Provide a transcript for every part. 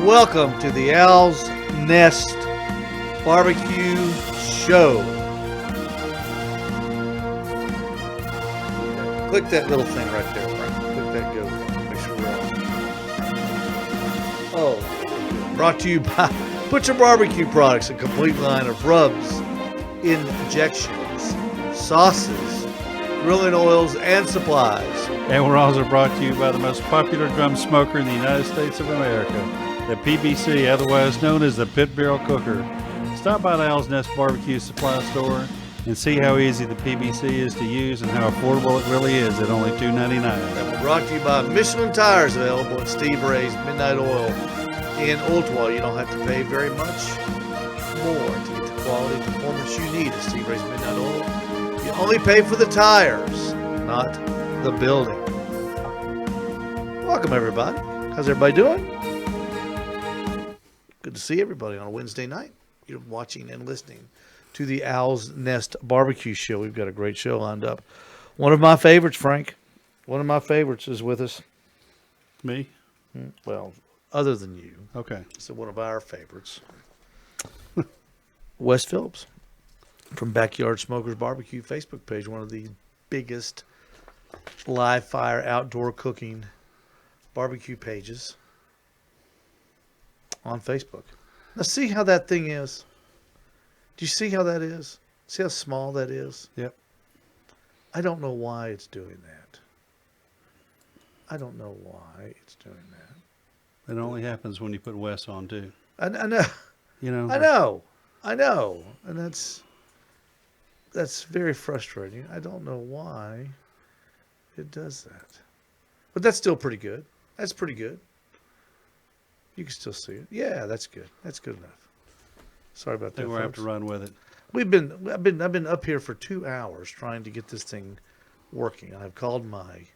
Welcome to the Owl's Nest Barbecue Show. Click that little thing right there, Frank. Click that go. Make sure we're on. Oh, brought to you by Butcher Barbecue Products, a complete line of rubs, injections, sauces, grilling oils, and supplies. And we're also brought to you by the most popular drum smoker in the United States of America, the PBC, otherwise known as the Pit Barrel Cooker. Stop by the Owl's Nest Barbecue Supply Store and see how easy the PBC is to use and how affordable it really is at only $2.99. And we're brought to you by Michelin Tires, available at Steve Ray's Midnight Oil in Ooltewah. You don't have to pay very much more to get the quality performance you need at Steve Ray's Midnight Oil. You only pay for the tires, not the building. Welcome, everybody. How's everybody doing? Good to see everybody on a Wednesday night. You're watching and listening to the Owl's Nest Barbecue Show. We've got a great show lined up. One of my favorites, Frank. One of my favorites is with us. Me? Well, other than you. Okay. So one of our favorites. Wes Phillips from Backyard Smokers Barbecue Facebook page. One of the biggest live fire outdoor cooking barbecue pages on Facebook. Now see how that thing is. Do you see how that is? See how small that is? Yep. I don't know why it's doing that. I don't know why it's doing that. It only happens when you put Wes on, too. I know. You know? I know. And that's very frustrating. I don't know why it does that. But that's still pretty good. That's pretty good. You can still see it. Yeah, that's good. That's good enough. Sorry about I that. think we'll have to run with it. I've been up here for 2 hours trying to get this thing working. I've called my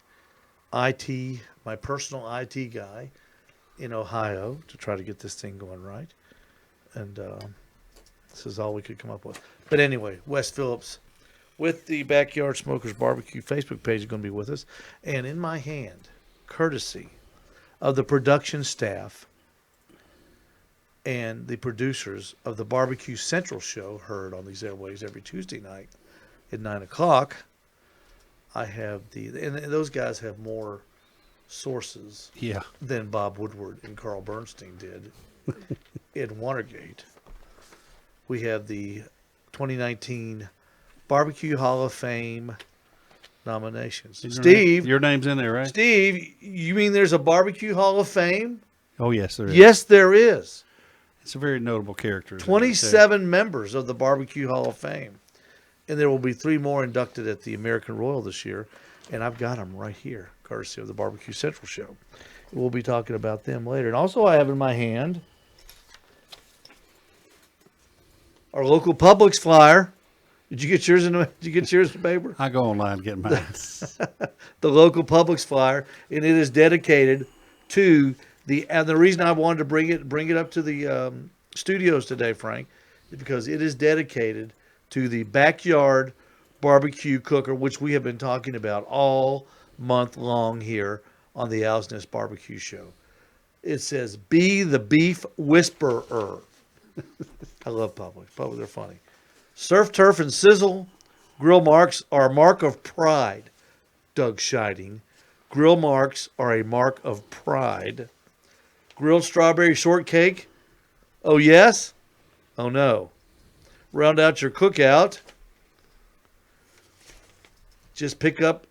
personal IT guy in Ohio to try to get this thing going right. And this is all we could come up with. But anyway, Wes Phillips with the Backyard Smokers Barbecue Facebook page is going to be with us. And in my hand, courtesy of the production staff and the producers of the Barbecue Central show, heard on these airwaves every Tuesday night at 9 o'clock, I have and those guys have more sources than Bob Woodward and Carl Bernstein did in Watergate. We have the 2019 Barbecue Hall of Fame nominations. Steve. Your name's in there, right? Steve, you mean there's a Barbecue Hall of Fame? Oh, yes, there is. Yes, there is. It's a very notable character. 27 members of the Barbecue Hall of Fame. And there will be 3 more inducted at the American Royal this year. And I've got them right here, courtesy of the Barbecue Central show. We'll be talking about them later. And also I have in my hand our local Publix flyer. Did you get yours in the paper? I go online and get mine. The local Publix flyer, and it is dedicated to and the reason I wanted to bring it up to the studios today, Frank, is because it is dedicated to the Backyard Barbecue Cooker, which we have been talking about all month long here on the Owl's Nest Barbecue Show. It says, "Be the Beef Whisperer." I love Publix. Publix, they're funny. Surf, turf, and sizzle. Grill marks are a mark of pride. Doug Scheiding. Grill marks are a mark of pride. Grilled strawberry shortcake. Oh, yes? Oh, no. Round out your cookout. Just pick up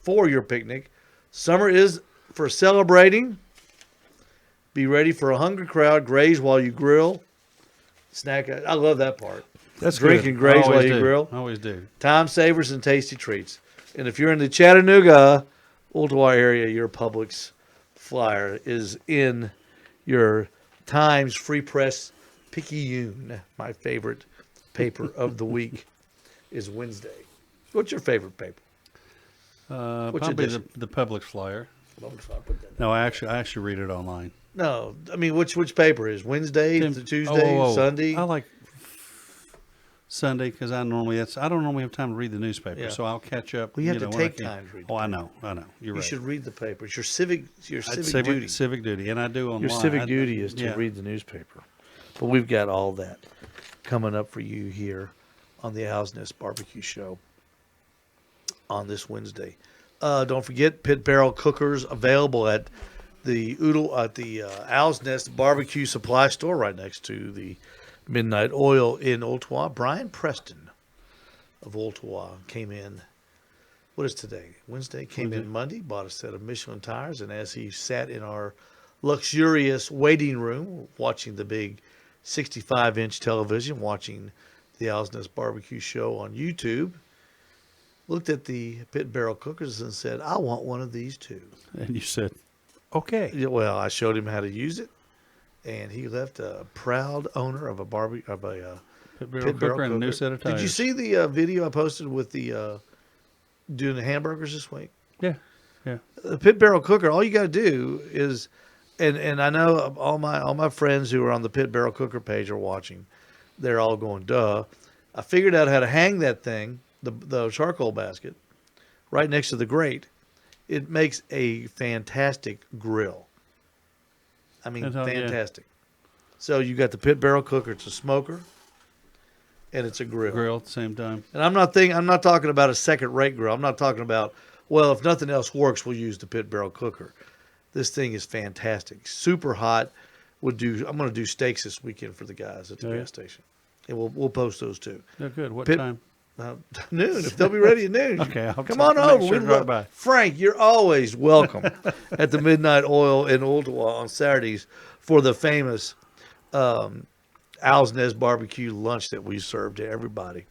for your picnic. Summer is for celebrating. Be ready for a hungry crowd. Graze while you grill. Snack. I love that part. That's Drink good. and graze while you grill. I always do. Time savers and tasty treats. And if you're in the Chattanooga, Ooltewah area, your Publix flyer is in your Times Free Press Picayune. My favorite paper of the week is Wednesday. What's your favorite paper? Probably the Publix flyer. No, I actually read it online. No, I mean which paper is Wednesday, Tuesday, Sunday? I like Sunday because I don't normally have time to read the newspaper, Yeah. so I'll catch up. Well, you have to when I take can. time to read the Oh, I know. You're You right. should read the paper. It's your civic duty. Civic duty, and I do online. Your civic duty is to read the newspaper. But we've got all that coming up for you here on the Owl's Nest Barbecue Show on this Wednesday. Don't forget, Pit Barrel Cookers available at the Owl's Nest Barbecue Supply Store right next to the Midnight Oil in Ottawa. Brian Preston of Ottawa came in. What is today? Wednesday. Came in Monday, bought a set of Michelin tires, and as he sat in our luxurious waiting room watching the big 65-inch television, watching the Owl's Nest Barbecue Show on YouTube, looked at the Pit Barrel Cookers and said, "I want one of these too." And you said, "Okay." Yeah, well, I showed him how to use it, and he left a proud owner of a Pit Barrel Pit Barrel cooker and a new cooker. set of tires. Did you see the video I posted with the doing the hamburgers this week? Yeah, yeah. The Pit Barrel Cooker, all you got to do is, and I know all my friends who are on the Pit Barrel Cooker page are watching. They're all going, duh. I figured out how to hang that thing, the charcoal basket, right next to the grate. It makes a fantastic grill. I mean, That's all, yeah. fantastic. So you got the Pit Barrel Cooker. It's a smoker, and it's a Grill at the same time. and I'm not talking about a second rate grill. I'm not talking about, well, if nothing else works, we'll use the Pit Barrel Cooker. This thing is fantastic. Super hot. I'm going to do steaks this weekend for the guys at the Yeah. gas station. And we'll post those too. They're good. What Pit- time? Noon, if they'll be ready at noon. Okay, I'll Come make on over. sure to drop by. Frank, you're always welcome at the Midnight Oil in Ottawa on Saturdays for the famous Owl's Nest barbecue lunch that we serve to everybody.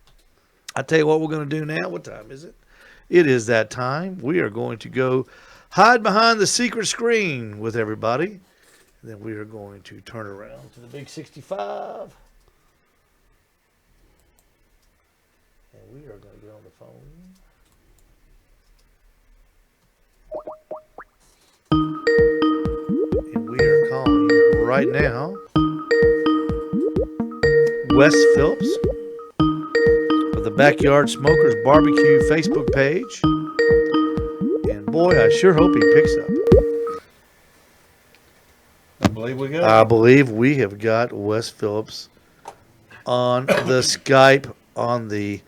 I tell you what we're going to do now. What time is it? It is that time. We are going to go hide behind the secret screen with everybody. And then we are going to turn around to the big 65. And we are going to get on the phone. And we are calling right now Wes Phillips of the Backyard Smokers Barbecue Facebook page. And boy, I sure hope he picks up. I believe we got. I believe we have got Wes Phillips on the Skype on the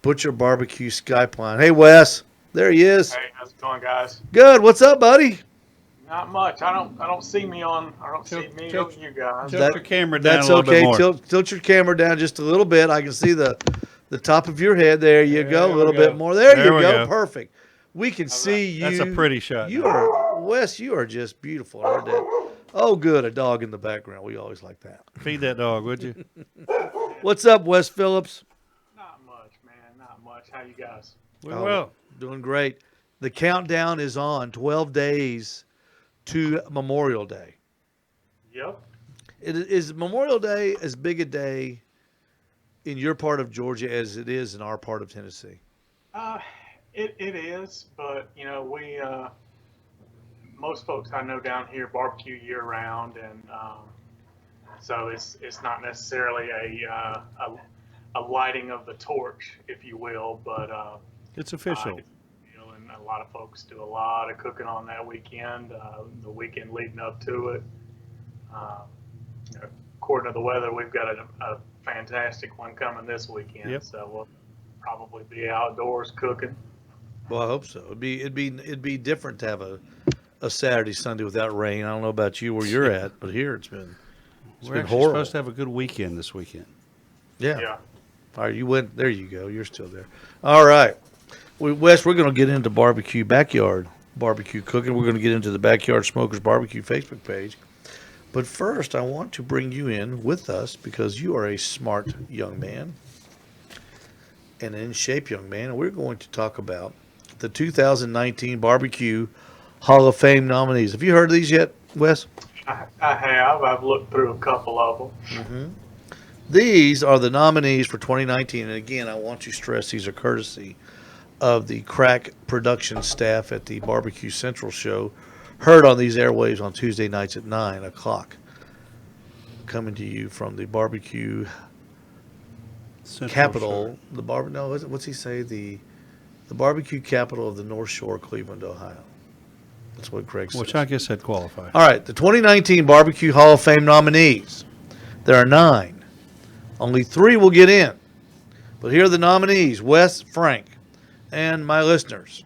Butcher Barbecue Skype line. Hey, Wes. There he is. Hey, how's it going, guys? Good. What's up, buddy? Not much. I don't see me on. I don't see me tilt- on you guys. Tilt your camera down That's a little okay. bit more. Tilt your camera down just a little bit. I can see the top of your head. There you go. There A little we go. bit more. There you There we go. go. Perfect. We can see you. That's a pretty shot. You are, Wes, you are just beautiful. I heard that. Oh, good. A dog in the background. We always like that. Feed that dog, would you? What's up, Wes Phillips? Not much, man. Not much. How you guys? We Oh, will. Doing great. The countdown is on. 12 days to Memorial Day. Yep. Is Memorial Day as big a day in your part of Georgia as it is in our part of Tennessee? It is, but you know we most folks I know down here barbecue year round, and so it's not necessarily a lighting of the torch, if you will, but It's official. you know, and a lot of folks do a lot of cooking on that weekend, the weekend leading up to it. You know, according to the weather, we've got a fantastic one coming this weekend, Yep. so we'll probably be outdoors cooking. Well, I hope so. It'd be different to have a Saturday, Sunday without rain. I don't know about you where you're at, but here it's been We're been actually horrible. supposed to have a good weekend this weekend. yeah. Yeah. All right, you went. There you go. You're still there. All right, Wes. We're going to get into backyard barbecue cooking. We're going to get into the Backyard Smokers Barbecue Facebook page. But first, I want to bring you in with us because you are a smart young man and in shape young man, and we're going to talk about the 2019 Barbecue Hall of Fame nominees. Have you heard of these yet, Wes? I have. I've looked through a couple of them. These are the nominees for 2019. And again, I want to stress these are courtesy of the crack production staff at the Barbecue Central show, heard on these airwaves on Tuesday nights at 9 o'clock. Coming to you from the Barbecue Central capital, Shore. the what's he say? The barbecue capital of the North Shore, Cleveland, Ohio. That's what Craig says. Which I guess that'd qualify. All right, the 2019 Barbecue Hall of Fame nominees. There are 9. Only 3 will get in. But here are the nominees, Wes, Frank, and my listeners.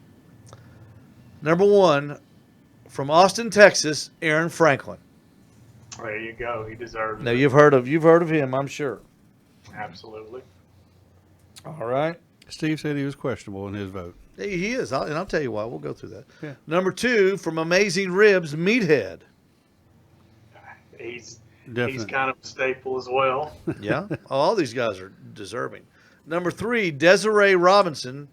Number 1, from Austin, Texas, Aaron Franklin. There you go. He deserves Now it. you've heard of him, I'm sure. Absolutely. All right. Steve said he was questionable in his vote. He is, and I'll tell you why. We'll go through that. Yeah. Number 2, from Amazing Ribs, Meathead. He's Definitely. kind of a staple as well. Yeah, all these guys are deserving. Number 3, Desiree Robinson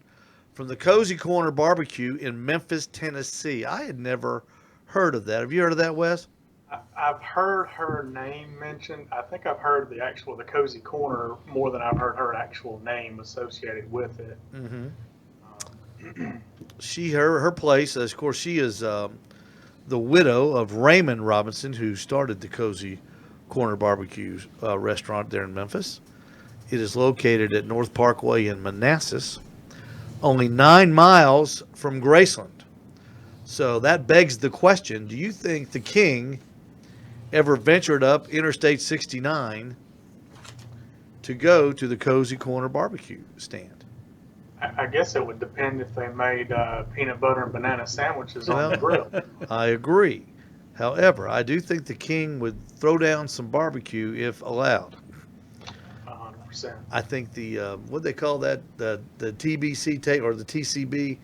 from the Cozy Corner Barbecue in Memphis, Tennessee. I had never heard of that. Have you heard of that, Wes? I've heard her name mentioned. I think I've heard the Cozy Corner more than I've heard her actual name associated with it. Mm-hmm. Her place, of course, she is the widow of Raymond Robinson, who started the Cozy Corner Barbecue restaurant there in Memphis. It is located at North Parkway in Manassas, only 9 miles from Graceland. So that begs the question, do you think the king ever ventured up Interstate 69 to go to the Cozy Corner Barbecue stand? I guess it would depend if they made peanut butter and banana sandwiches on the grill. I agree. However, I do think the king would throw down some barbecue if allowed. 100%. I think the what they call that, the TBC or the TCB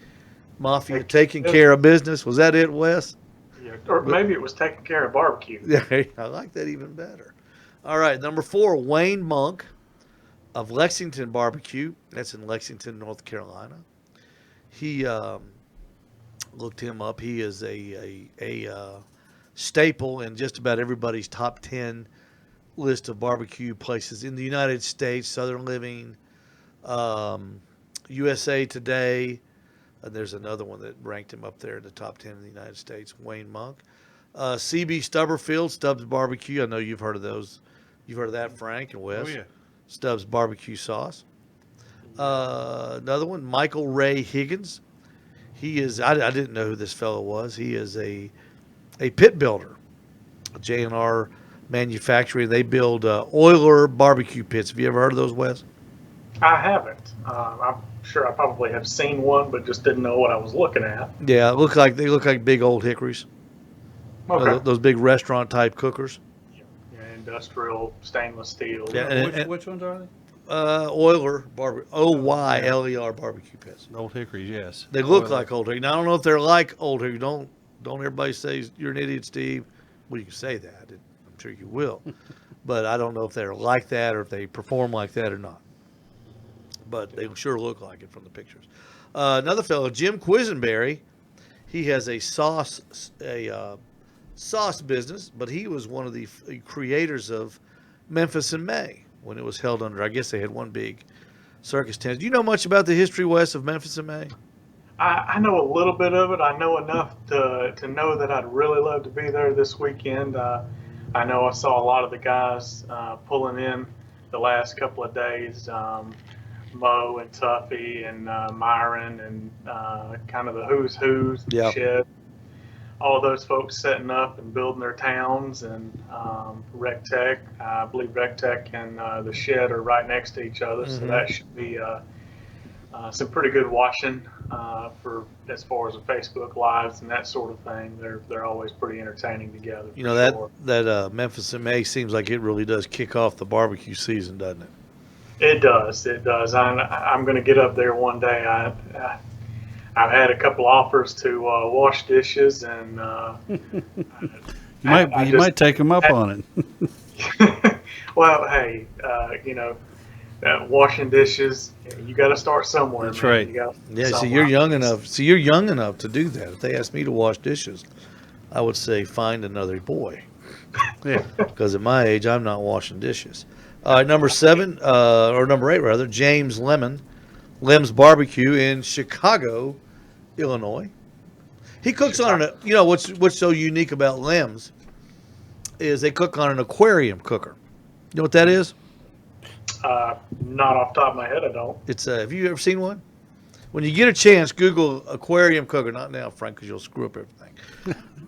mafia taking care of business, was that it, Wes? Yeah, or maybe it was taking care of barbecue. Yeah, I like that even better. All right, number 4, Wayne Monk of Lexington Barbecue. That's in Lexington, North Carolina. He looked him up. He is a staple in just about everybody's top 10 list of barbecue places in the United States. Southern Living, USA Today. And there's another one that ranked him up there in the top 10 in the United States, Wayne Monk. CB Stubberfield, Stubbs Barbecue. I know you've heard of those. You've heard of that, Frank and Wes. Oh, yeah. Stubbs Barbecue Sauce. Another one, Michael Ray Higgins. He is, I didn't know who this fellow was. He is a pit builder, J&R Manufacturing. They build Euler barbecue pits. Have you ever heard of those, Wes? I haven't. I'm sure I probably have seen one, but just didn't know what I was looking at. Yeah, they look like big old hickories. Okay. Those big restaurant type cookers. Yeah, industrial stainless steel. Yeah, Which ones are they? Euler Oyler barbecue pits. Old Hickories, yes. They look Oil. like Old Hickory. Now I don't know if they're like Old Hickory. Don't everybody say you're an idiot, Steve. Well, you can say that. I'm sure you will. But I don't know if they're like that or if they perform like that or not. But they sure look like it from the pictures. Another fellow, Jim Quisenberry. He has a sauce business, but he was one of the creators of Memphis in May when it was held under. I guess they had one big circus tent. Do you know much about the history, Wes, of Memphis in May? I know a little bit of it. I know enough to know that I'd really love to be there this weekend. I know I saw a lot of the guys pulling in the last couple of days. Mo and Tuffy and Myron and kind of the who's Yeah. Shed. All those folks setting up and building their towns, and RecTech. I believe RecTech and the Shed are right next to each other, so that should be some pretty good watching for as far as the Facebook lives and that sort of thing. They're always pretty entertaining together. You know, that Memphis in May seems like it really does kick off the barbecue season, doesn't it? It does. I'm going to get up there one day. I've had a couple offers to wash dishes, and you might take them up on it. well, hey, washing dishes, you got to start somewhere. That's man. right. You gotta Yeah, start see, you're young somewhere. enough. See, you're young enough to do that. If they asked me to wash dishes, I would say find another boy. Yeah. Because at my age, I'm not washing dishes. All right, number 8 rather, James Lem's Barbecue in Chicago, Illinois. He cooks on what's so unique about Lem's is they cook on an aquarium cooker. You know what that is? Not off the top of my head, I don't. It's have you ever seen one? When you get a chance, Google aquarium cooker. Not now, Frank, because you'll screw up everything.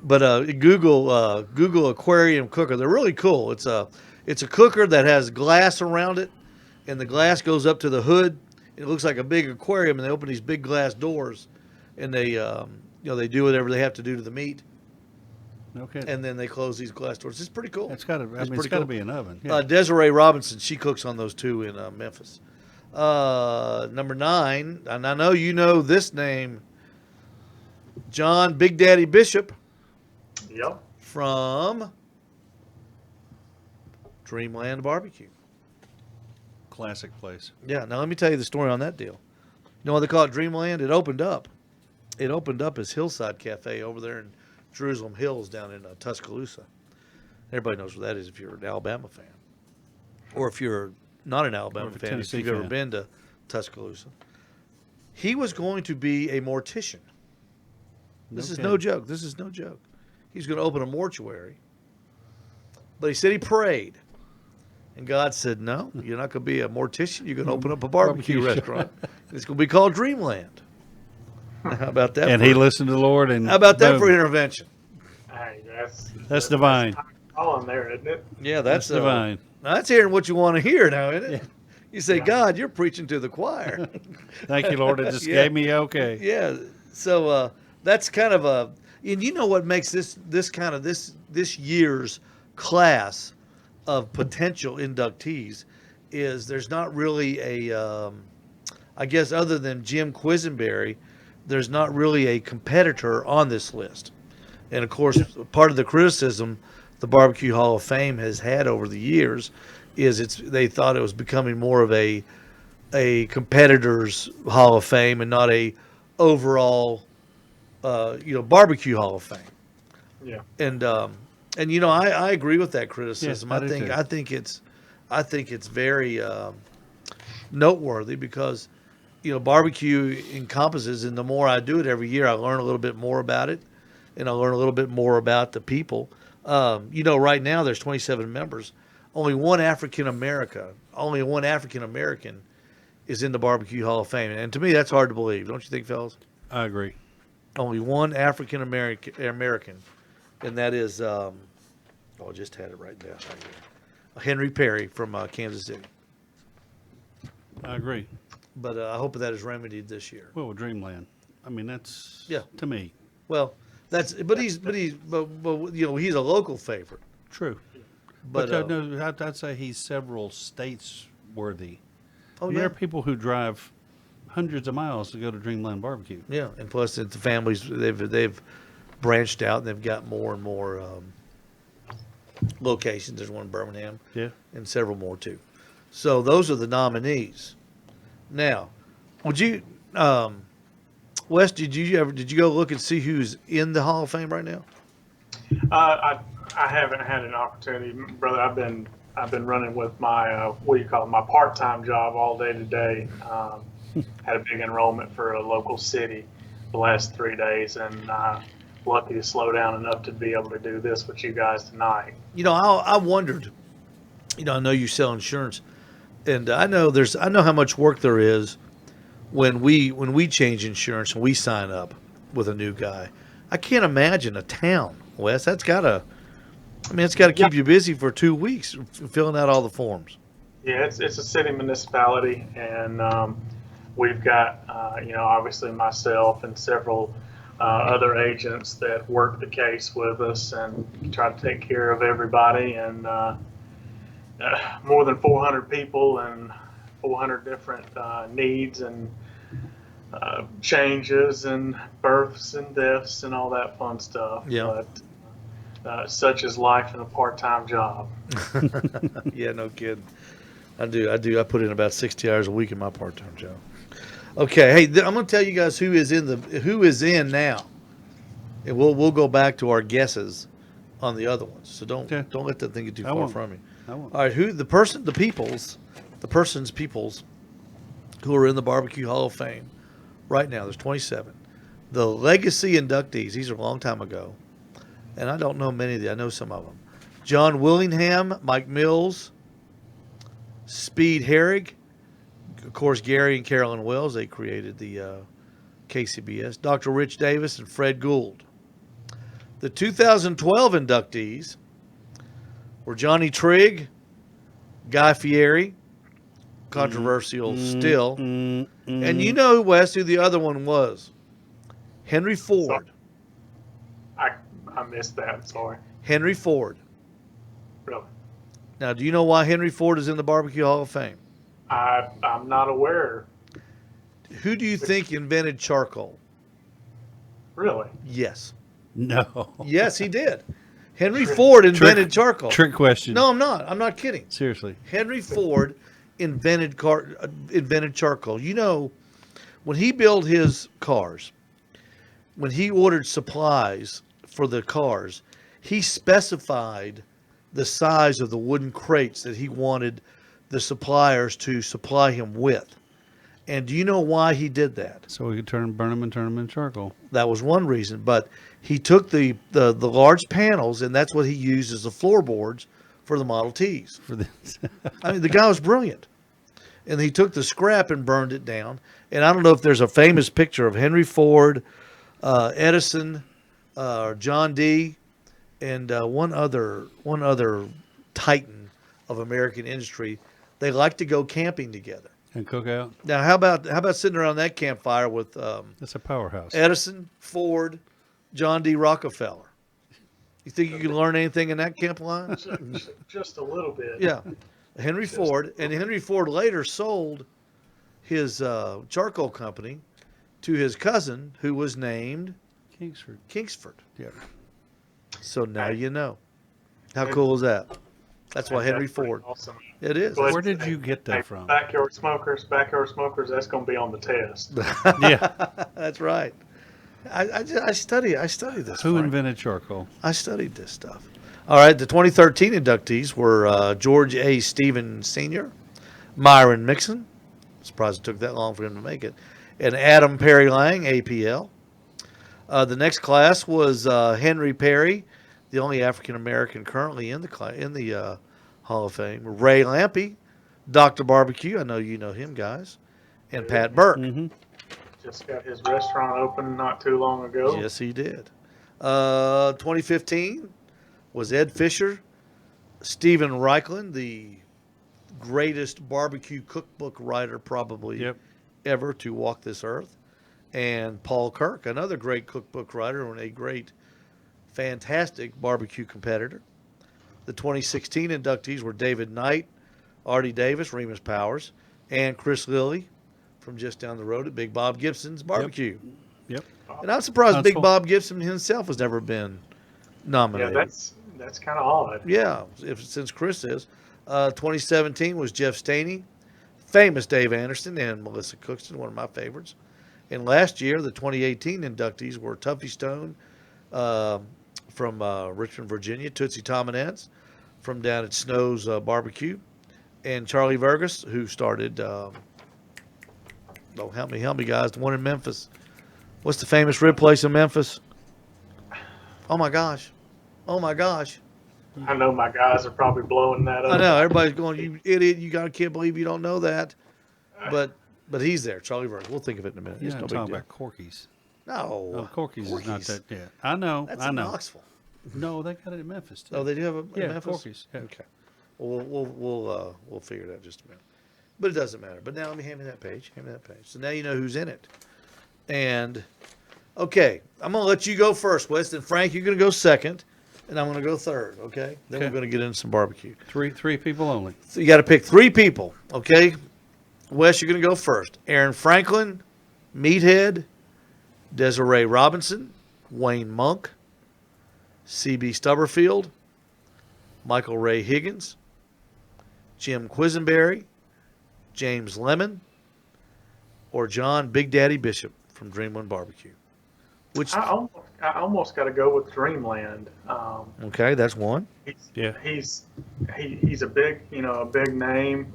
But Google aquarium cooker. They're really cool. It's a cooker that has glass around it, and the glass goes up to the hood. It looks like a big aquarium, and they open these big glass doors, and they they do whatever they have to do to the meat, Okay. and then they close these glass doors. It's pretty cool. It's got to. It's It's pretty got to cool. be an oven. Yeah. Desiree Robinson, she cooks on those too in Memphis. Number 9, and I know you know this name, John Big Daddy Bishop Yep. from Dreamland Barbecue. Classic place. Yeah, now let me tell you the story on that deal. You know why they call it Dreamland? It opened up. It opened up as Hillside Cafe over there in Jerusalem Hills down in Tuscaloosa. Everybody knows where that is if you're an Alabama fan. Or if you're not an Alabama Or if a fan, if Tennessee you've ever fan. been to Tuscaloosa. He was going to be a mortician. This is no joke. This is no joke. He's going to open a mortuary. But he said he prayed. And God said, no, you're not going to be a mortician. You're going to open up a barbecue Barbecue. restaurant. It's going to be called Dreamland. How about that? And for- he listened to the Lord. And How about that boom. for intervention? Hey, That's divine. all in there, isn't it? Yeah, That's divine. That's hearing what you want to hear now, isn't it? Yeah. You say, Yeah. God, you're preaching to the choir. Thank you, Lord. It just Yeah. gave me okay. Yeah. So that's kind of a, and you know what makes this year's class of potential inductees is there's not really a, I guess other than Jim Quisenberry, there's not really a competitor on this list. And of course, part of the criticism the Barbecue Hall of Fame has had over the years is they thought it was becoming more of a competitor's Hall of Fame and not a overall Barbecue Hall of Fame. Yeah. And I agree with that criticism. Yeah, I I do think too. I think it's very noteworthy because barbecue encompasses, and the more I do it every year, I learn a little bit more about it, and I learn a little bit more about the people. Right now there's 27 members. Only one African American is in the Barbecue Hall of Fame, and to me that's hard to believe. Don't you think, fellas? I agree. Only one African American, and that is I just had it right down right here. Henry Perry from Kansas City. I agree. But I hope that is remedied this year. Well, Dreamland. I mean, that's Yeah. to me Well, he's a local favorite. true. But no, I'd say he's several states worthy. oh There yeah, are people who drive hundreds of miles to go to Dreamland Barbecue. yeah, and plus the families they've branched out and they've got more and more locations. There's one in Birmingham Yeah. and several more too. So those are the nominees. Now, would you, Wes? Did you go look and see who's in the Hall of Fame right now? I haven't had an opportunity, brother. I've been running with my my part-time job all day today. Had a big enrollment for a local city the last 3 days, and lucky to slow down enough to be able to do this with you guys tonight. I wondered. I know you sell insurance, and I know how much work there is when we change insurance and we sign up with a new guy. I can't imagine a town, Wes. It's got to keep you busy for 2 weeks filling out all the forms. Yeah, it's a city municipality, and we've got obviously myself and several other agents that work the case with us and try to take care of everybody, and more than 400 people and 400 different needs and changes and births and deaths and all that fun stuff. Yeah. But such is life in a part-time job. Yeah, no kidding. I do. I put in about 60 hours a week in my part-time job. Okay, hey, I'm going to tell you guys who is in now, and we'll go back to our guesses on the other ones. So don't let that thing get too I far won't. from you. I won't. All right, the person's peoples who are in the Barbecue Hall of Fame right now. There's 27. The legacy inductees. These are a long time ago, and I don't know many of them. I know some of them. John Willingham, Mike Mills, Speed Herrig, of course, Gary and Carolyn Wells, they created the KCBS. Dr. Rich Davis and Fred Gould. The 2012 inductees were Johnny Trigg, Guy Fieri, controversial still. And you know, Wes, who the other one was? Henry Ford. I missed that. Sorry. Henry Ford. Really. Now, do you know why Henry Ford is in the Barbecue Hall of Fame? I'm not aware. Who do you think invented charcoal? Really. Yes. No. Yes, he did. Henry Ford invented charcoal. Trick question. No, I'm not. I'm not kidding. Seriously. Henry Ford invented charcoal. You know, when he built his cars, when he ordered supplies for the cars, he specified the size of the wooden crates that he wanted the suppliers to supply him with. And do you know why he did that? So we could burn them and turn them into charcoal. That was one reason. But he took the large panels, and that's what he used as the floorboards for the Model Ts. For this. I mean, the guy was brilliant. And he took the scrap and burned it down. And I don't know if there's a famous picture of Henry Ford, Edison, John D., and one other titan of American industry. They like to go camping together. And cook out. Now, how about sitting around that campfire with That's a powerhouse. Edison, Ford, John D. Rockefeller? You think you can learn anything in that camp line? Just a little bit. Yeah. Henry Ford, and Henry Ford later sold his charcoal company to his cousin, who was named Kingsford. Kingsford. Yeah. So now you know. How cool is that? That's why Henry That's pretty Ford. Awesome. It is. Well, Where did you get that from? Backyard smokers. That's going to be on the test. Yeah. That's right. I study this. Who Frank. invented charcoal? I studied this stuff. All right, the 2013 inductees were George A. Stevens Sr., Myron Mixon. Surprised it took that long for him to make it. And Adam Perry Lang, APL. The next class was Henry Perry, the only African American currently in the Hall of Fame. Ray Lampe, Dr. Barbecue. I know you know him, guys. And Pat Burke. Mm-hmm. Just got his restaurant open not too long ago. Yes, he did. 2015 was Ed Fisher, Stephen Reichlin, the greatest barbecue cookbook writer probably ever to walk this earth, and Paul Kirk, another great cookbook writer and a great, fantastic barbecue competitor. The 2016 inductees were David Knight, Artie Davis, Remus Powers, and Chris Lilly from just down the road at Big Bob Gibson's Barbecue. Yep. And I'm surprised That's Big cool. Bob Gibson himself has never been Yeah, nominated. that's kind of odd. Yeah, since Chris is. 2017 was Jeff Staney, famous Dave Anderson, and Melissa Cookston, one of my favorites. And last year, the 2018 inductees were Tuffy Stone from Richmond, Virginia, Tootsie Tom and Eds from down at Snow's Barbecue, and Charlie Vergas, who started, help me, guys, the one in Memphis. What's the famous rib place in Memphis? Oh, my gosh. I know my guys are probably blowing that up. I know everybody's going, you idiot! Can't believe you don't know that. But he's there, Charlie Vergas. We'll think of it in a minute. You're It's no not big talking deal. about Corky's. No, Oh, Corky's is not that. Yeah, I know. That's I in know. Knoxville. No, they got it in Memphis too. Oh, they do have a in yeah, Memphis. Corky's. Yeah. Okay. Well, we'll figure it out in just a minute. But it doesn't matter. But now let me hand me that page. So now you know who's in it. And okay, I'm gonna let you go first, Wes. And Frank, you're gonna go second, and I'm gonna go third. Okay. Then Okay. we're gonna get into some barbecue. Three people only. So you got to pick three people. Okay. Wes, you're gonna go first. Aaron Franklin, Meathead, Desiree Robinson, Wayne Monk, C.B. Stubberfield, Michael Ray Higgins, Jim Quisenberry, James Lemon, or John Big Daddy Bishop from Dream One Barbecue. Which I almost got to go with Dreamland. okay, that's one. He's a big name.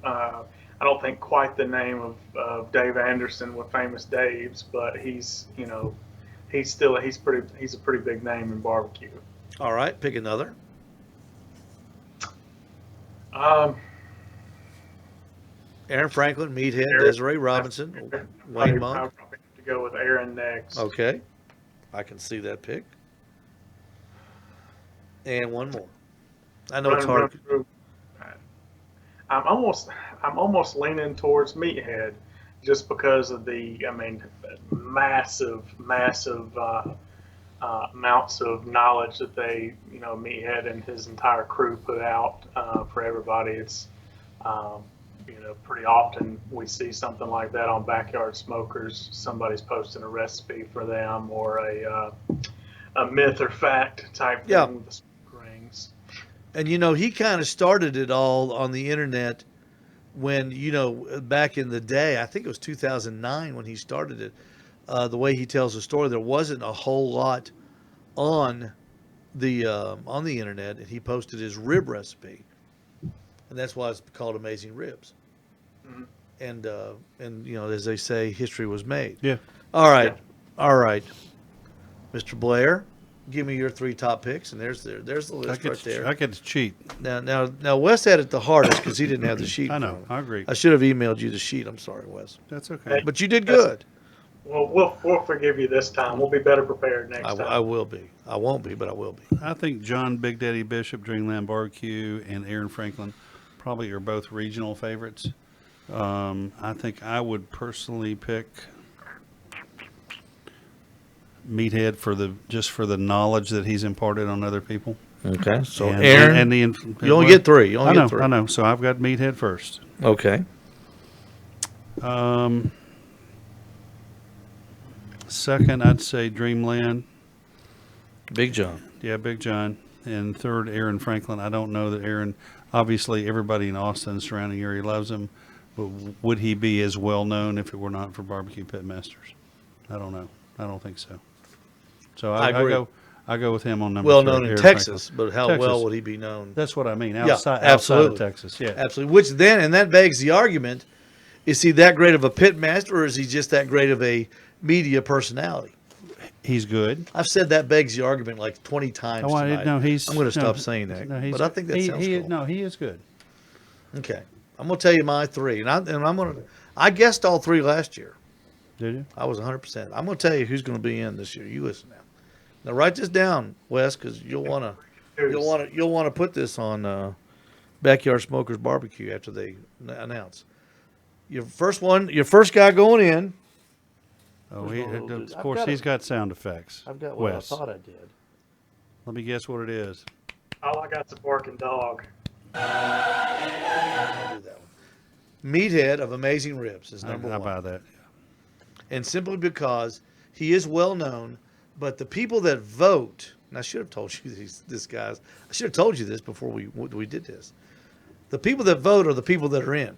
I don't think quite the name of Dave Anderson with Famous Dave's, but he's a pretty big name in barbecue. All right, pick another. Aaron Franklin, Meathead, Aaron- Desiree Robinson, Wayne I'll Monk. probably have to go with Aaron next. Okay, I can see that pick. And one more. I know it's hard. Run through. I'm almost leaning towards Meathead, just because of massive amounts of knowledge that Meathead and his entire crew put out for everybody. It's pretty often we see something like that on Backyard Smokers. Somebody's posting a recipe for them, or a myth or fact type thing Yeah. with the smoke rings. And he kind of started it all on the internet when, back in the day, I think it was 2009 when he started it. The way he tells the story, there wasn't a whole lot on the internet, and he posted his rib recipe, and that's why it's called Amazing Ribs. Mhm. And as they say, history was made. Yeah. All right, all right, Mr. Blair, give me your 3 top picks, and there's the list right there. I get to cheat. Now, Wes had it the hardest because he didn't have the sheet. I in know. front of him. I agree. I should have emailed you the sheet. I'm sorry, Wes, That's okay. but you did good. Well, we'll forgive you this time. We'll be better prepared next time. I will be. I won't be, but I will be. I think John Big Daddy Bishop, Dreamland Barbecue, and Aaron Franklin probably are both regional favorites. I think I would personally pick Meathead for the knowledge that he's imparted on other people. Okay, so And- Aaron, and the you only get 3. You only I know. get 3. I know. So I've got Meathead first. Okay. Second, I'd say Dreamland. Big John. Yeah, Big John. And third, Aaron Franklin. I don't know that Aaron, obviously everybody in Austin and surrounding area loves him, but would he be as well known if it were not for Barbecue Pit Masters? I don't know. I don't think so. So I agree. I go with him on number Well 3, known in Aaron Texas, Franklin. but how Texas. well would he be known? That's what I mean. Yeah, Outside absolutely. of Texas. Yeah. Absolutely. Which then, and that begs the argument, is he that great of a pit master, or is he just that great of a media personality? He's good. I've said that begs the argument like 20 times Oh, tonight. no, he's. I'm going to no, stop saying that. No, he's, but I think that sounds cool. No, he is good. Okay. I'm going to tell you my 3. And I'm going to, I guessed all 3 last year. Did you? I was 100%. I'm going to tell you who's going to be in this year. You listen now. Now write this down, Wes, because you'll want to put this on Backyard Smokers Barbecue after they announce. Your first guy going in. Oh, I've of course, got he's got sound effects. I've got what Wes. I thought I did. Let me guess what it is. All I got's a barking dog. I'll do that one. Meathead of Amazing Ribs is number I 1. buy that. And simply because he is well known, but the people that vote, and I should have told you this guys, I should have told you this before we did this. The people that vote are the people that are in.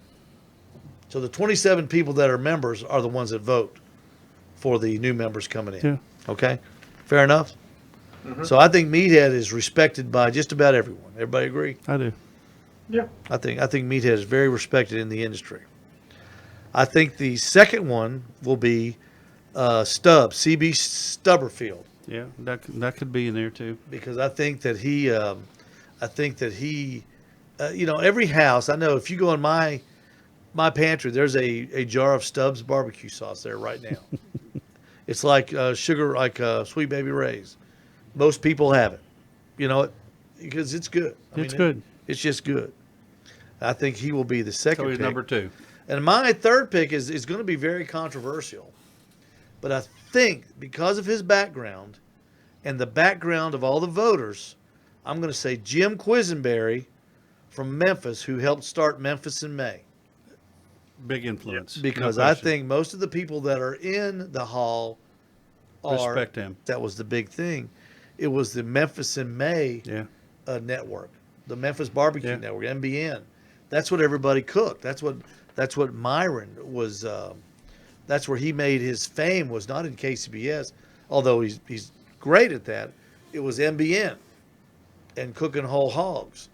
So the 27 people that are members are the ones that vote for the new members coming in. Yeah. Okay? Fair enough? Mhm. So I think Meathead is respected by just about everyone. Everybody agree? I do. Yeah. I think Meathead is very respected in the industry. I think the second one will be Stubbs, CB Stubberfield, Yeah, that could be in there too. because I think that he, every house. I know if you go in my pantry, there's a jar of Stubbs barbecue sauce there right now. It's like sugar, like Sweet Baby Ray's. Most people have it, because it's good. It's good. It's just good. I think he will be the second So he's pick. number 2. And my third pick is going to be very controversial. But I think because of his background and the background of all the voters, I'm going to say Jim Quisenberry from Memphis, who helped start Memphis in May. Big influence. Because No I question. think most of the people that are in the hall are. Respect him. That was the big thing. It was the Memphis in May Yeah. network, the Memphis Barbecue Yeah. Network, MBN. That's what everybody cooked. That's what Myron was. That's where he made his fame, was not in KCBS, although he's great at that. It was MBN and cooking whole hogs.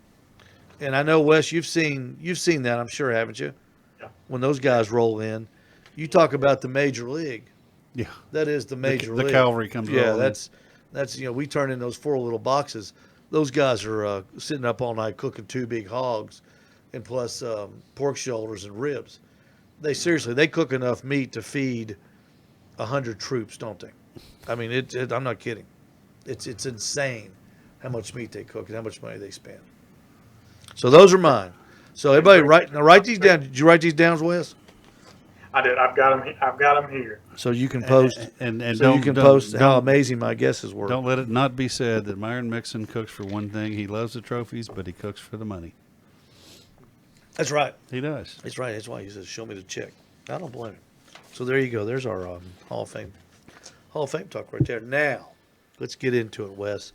And I know, Wes, you've seen that, I'm sure, haven't you? Yeah. When those guys roll in, you talk about the major league. Yeah. That is the major The league. cavalry comes Yeah, rolling in. that's we turn in those 4 little boxes. Those guys are sitting up all night cooking 2 big hogs, and plus pork shoulders and ribs. they cook enough meat to feed 100 troops, don't they? I mean, I'm not kidding. It's insane how much meat they cook and how much money they spend. So those are mine. So everybody write these down. Did you write these down, Wes? I did. I've got them here. So you can post. And So you can post how don't, amazing my guesses were. don't let it not be said that Myron Mixon cooks for one thing. He loves the trophies, but he cooks for the money. That's right. He does. That's right. That's why he says, "Show me the check." I don't blame him. So there you go. There's our Hall of Fame talk right there. Now, let's get into it, Wes.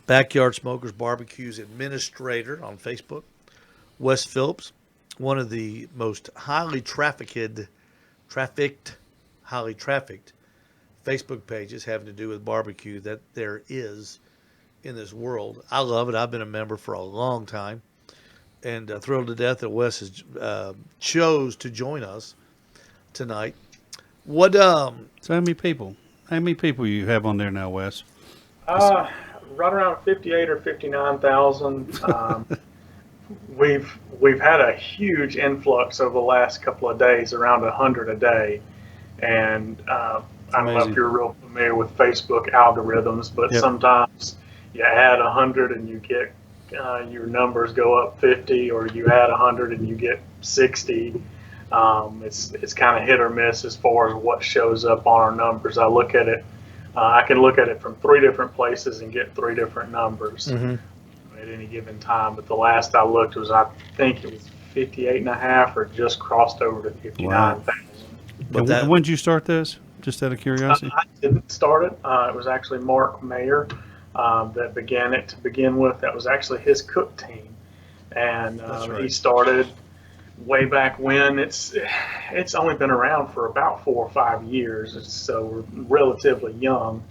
Backyard Smokers Barbecue's administrator on Facebook, Wes Phillips, one of the most highly trafficked Facebook pages having to do with barbecue that there is in this world. I love it. I've been a member for a long time, and thrilled to death that Wes has chose to join us tonight. What So how many people you have on there now, Wes? Right around 58 or 59,000. We've had a huge influx over the last couple of days, around 100 a day, and I don't know Amazing. if you're real familiar with Facebook algorithms, but Yep. sometimes you add 100 and you get your numbers go up 50, or you add 100 and you get 60. It's kind of hit or miss as far as what shows up on our numbers. I can look at it from 3 different places and get 3 different numbers at any given time. But the last I looked was, I think it was 58 and a half, or just crossed over to 59,000. And when did you start this? Just out of curiosity. I didn't start it. It was actually Mark Mayer that began it to begin with. That was actually his cook team, and he started way back when. It's only been around for about 4 or 5 years, so we're relatively young.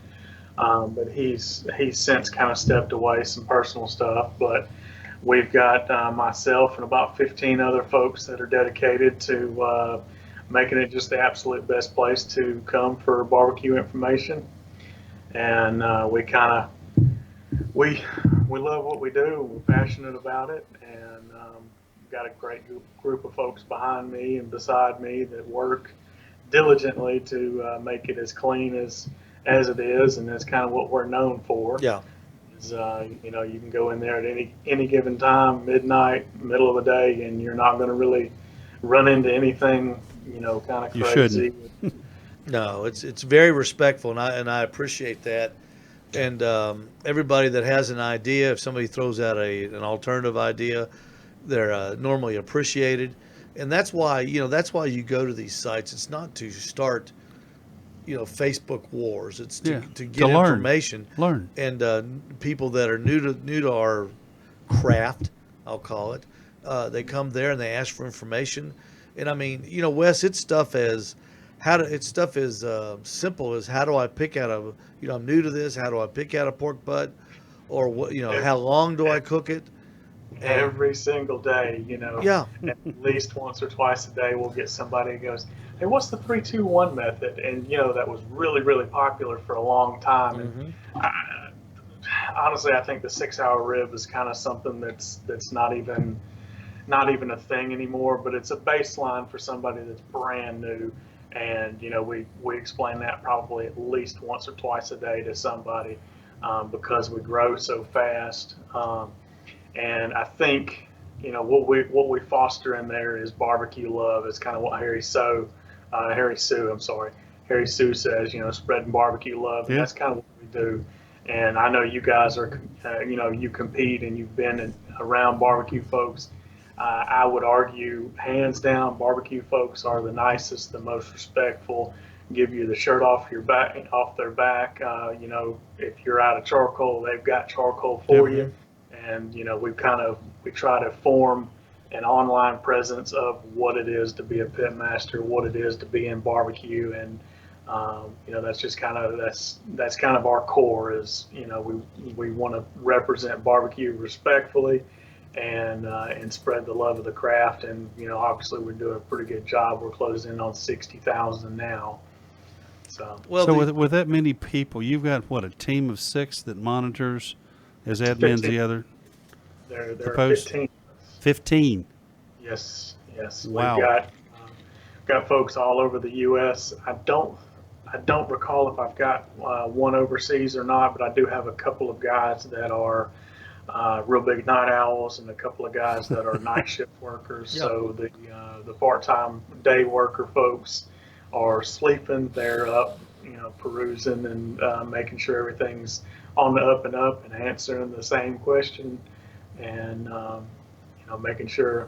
But he's since kind of stepped away, some personal stuff. But we've got myself and about 15 other folks that are dedicated to making it just the absolute best place to come for barbecue information. And we love what we do. We're passionate about it, and got a great group of folks behind me and beside me that work diligently to make it as clean as it is, and that's kind of what we're known for. Yeah. Is, you can go in there at any given time, midnight, middle of the day, and you're not going to really run into anything, kind of You crazy. shouldn't. No, it's very respectful, and I appreciate that. And everybody that has an idea, if somebody throws out an alternative idea, they're normally appreciated. And that's why you go to these sites. It's not to start, Facebook wars. It's to get learn. information. Learn. And people that are new to our craft, I'll call it, they come there and they ask for information. And I mean, Wes, it's stuff as simple as, how do I pick out I'm new to this. How do I pick out a pork butt, or what? How long do I cook it? Every single day, Yeah. at least once or twice a day, we'll get somebody who goes, "Hey, what's the 3-2-1 method?" And that was really, really popular for a long time. And honestly, I think the 6-hour rib is kind of something that's not even a thing anymore. But it's a baseline for somebody that's brand new. And we explain that probably at least once or twice a day to somebody, because we grow so fast. And I think what we foster in there is barbecue love. It's kind of what Harry Sue says, spreading barbecue love. And that's kind of what we do. And I know you guys are, you compete and you've been around barbecue folks. I would argue, hands down, barbecue folks are the nicest, the most respectful. Give you the shirt off their back. If you're out of charcoal, they've got charcoal for you. And we try to form an online presence of what it is to be a pit master, what it is to be in barbecue, and that's just kind of our core. Is we want to represent barbecue respectfully, and spread the love of the craft. And obviously we're doing a pretty good job. We're closing in on 60,000 now. So with that many people, you've got a team of 6 that monitors as admins 15. the other. There the are post? 15. 15. Yes. Yes, Wow. we've got folks all over the U.S. I don't recall if I've got one overseas or not, but I do have a couple of guys that are real big night owls, and a couple of guys that are night shift workers. Yeah. So the part-time day worker folks are sleeping. They're up, perusing and making sure everything's on the up and up, and answering the same question, and making sure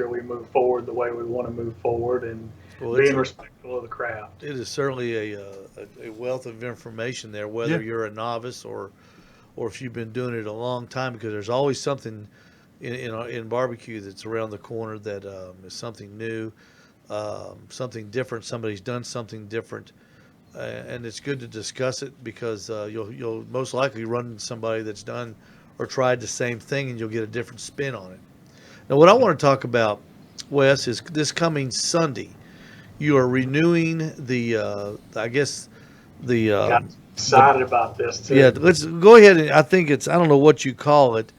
we move forward the way we want to move forward, and Well, being respectful of the craft. it is certainly a wealth of information there, whether Yeah. you're a novice or if you've been doing it a long time, because there's always something in barbecue that's around the corner that is something new, something different. Somebody's done something different, and it's good to discuss it, because you'll most likely run into somebody that's done or tried the same thing, and you'll get a different spin on it. Now, what I want to talk about, Wes, is this coming Sunday. You are renewing I guess the Got excited about this too. yeah. Let's go ahead, and I think I don't know what you call it,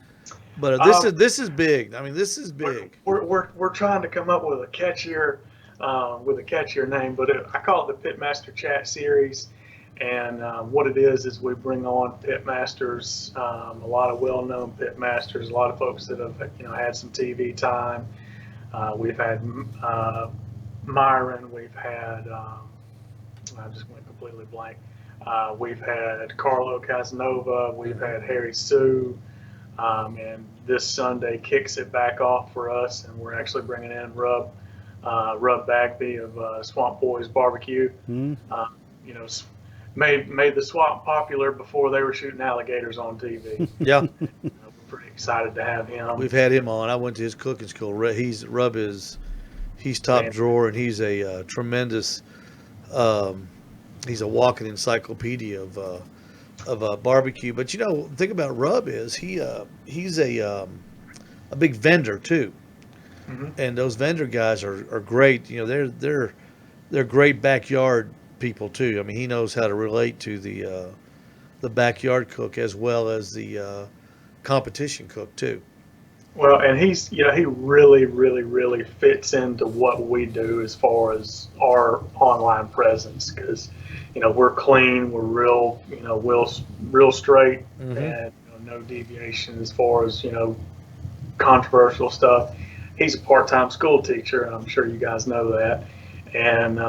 but this is big. I mean, this is big. We're trying to come up with a catchier name, but I call it the Pitmaster Chat Series. And what it is we bring on pitmasters, a lot of well-known pitmasters, a lot of folks that have had some TV time. We've had Myron, we've had I just went completely blank. We've had Carlo Casanova, we've had Harry Sue, and this Sunday kicks it back off for us, and we're actually bringing in Rub Bagby of Swamp Boys Barbecue. Made the swamp popular before they were shooting alligators on TV. Yeah, We're pretty excited to have him. we've had him on. I went to his cooking school. He's top drawer, and he's a tremendous. He's a walking encyclopedia of barbecue. But the thing about Rub is he's a big vendor too, and those vendor guys are great. They're great backyard people too. I mean, he knows how to relate to the backyard cook as well as the competition cook too. Well, and he really, really, really fits into what we do as far as our online presence, because we're clean, we're real straight, and no deviation as far as controversial stuff. He's a part-time school teacher, and I'm sure you guys know that, and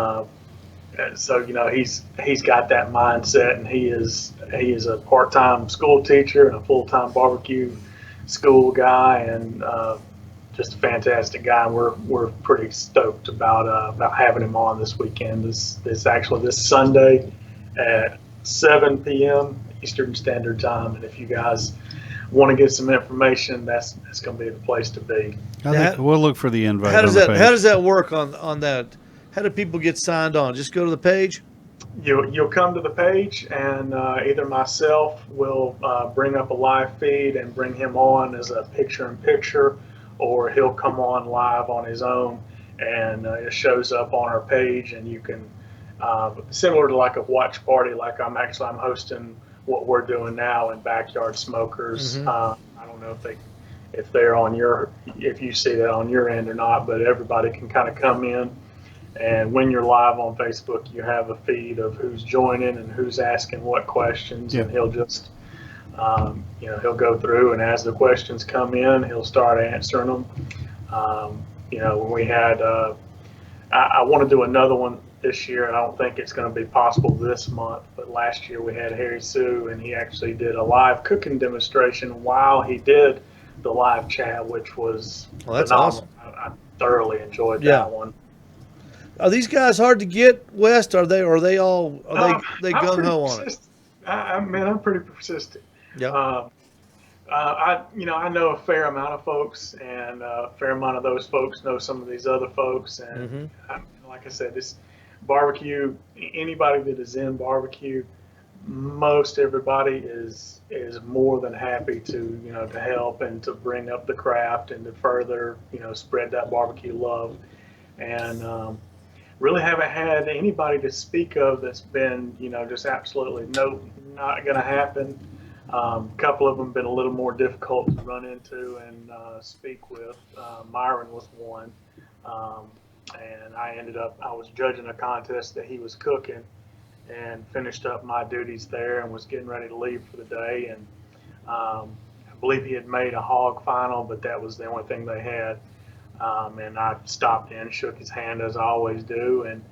so he's got that mindset, and he is a part-time school teacher and a full-time barbecue school guy, and just a fantastic guy. We're pretty stoked about having him on this weekend. This Sunday at 7 p.m. Eastern Standard Time, and if you guys want to get some information, that's going to be the place to be. I think we'll look for the invite. How does on the page. How does that work on that? How do people get signed on? Just go to the page? You'll come to the page, and either myself will bring up a live feed and bring him on as a picture-in-picture, or he'll come on live on his own, and it shows up on our page, and you can, similar to like a watch party, like I'm hosting what we're doing now in Backyard Smokers. I don't know if you see that on your end or not, but everybody can kind of come in. And when you're live on Facebook, you have a feed of who's joining and who's asking what questions, and he'll just, he'll go through, and as the questions come in, he'll start answering them. When we had, I want to do another one this year, and I don't think it's going to be possible this month, but last year we had Harry Sue, and he actually did a live cooking demonstration while he did the live chat, which was that's phenomenal. awesome. I thoroughly enjoyed that one. Are these guys hard to get, West? Are they they gung ho on it? I'm pretty persistent. Yeah. I know a fair amount of folks, and a fair amount of those folks know some of these other folks, and like I said, this barbecue. Anybody that is in barbecue, most everybody is more than happy to to help and to bring up the craft and to further spread that barbecue love, and really haven't had anybody to speak of that's been just absolutely not going to happen. A couple of them been a little more difficult to run into and speak with. Myron was one. And I was judging a contest that he was cooking, and finished up my duties there and was getting ready to leave for the day. And I believe he had made a hog final, but that was the only thing they had. And I stopped in, shook his hand as I always do, and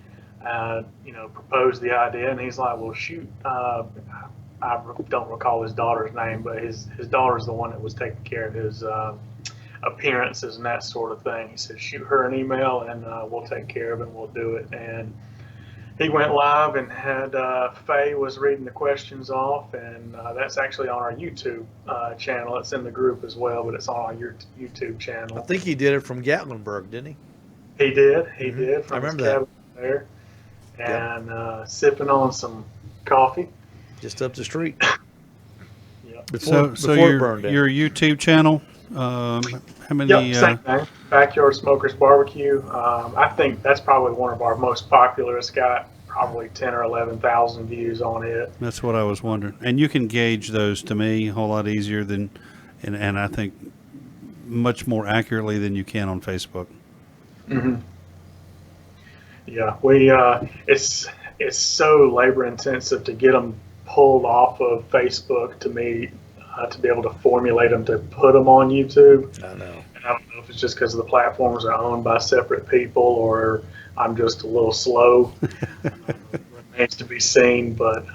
proposed the idea. And he's like, "Well, shoot." I don't recall his daughter's name, but his daughter's the one that was taking care of his appearances and that sort of thing. He said, "Shoot her an email, and we'll take care of it, and we'll do it." And he went live and had Faye was reading the questions off, and that's actually on our YouTube channel. It's in the group as well, but it's on our YouTube channel. I think he did it from Gatlinburg, didn't he? He did. He Mhm. did. I From his remember that. cabin there, and sipping on some coffee. Just up the street. Yep. Before So it burned down. your YouTube channel, how many? Yep, same thing. Backyard Smokers Barbecue. I think that's probably one of our most popular. It's got probably 10 or 11,000 views on it. That's what I was wondering. And you can gauge those to me a whole lot easier than, and I think much more accurately than you can on Facebook. Mm-hmm. Yeah, it's so labor intensive to get them pulled off of Facebook to me, to be able to formulate them to put them on YouTube. I know. And I don't know if it's just because the platforms are owned by separate people, or I'm just a little slow. Remains to be seen, but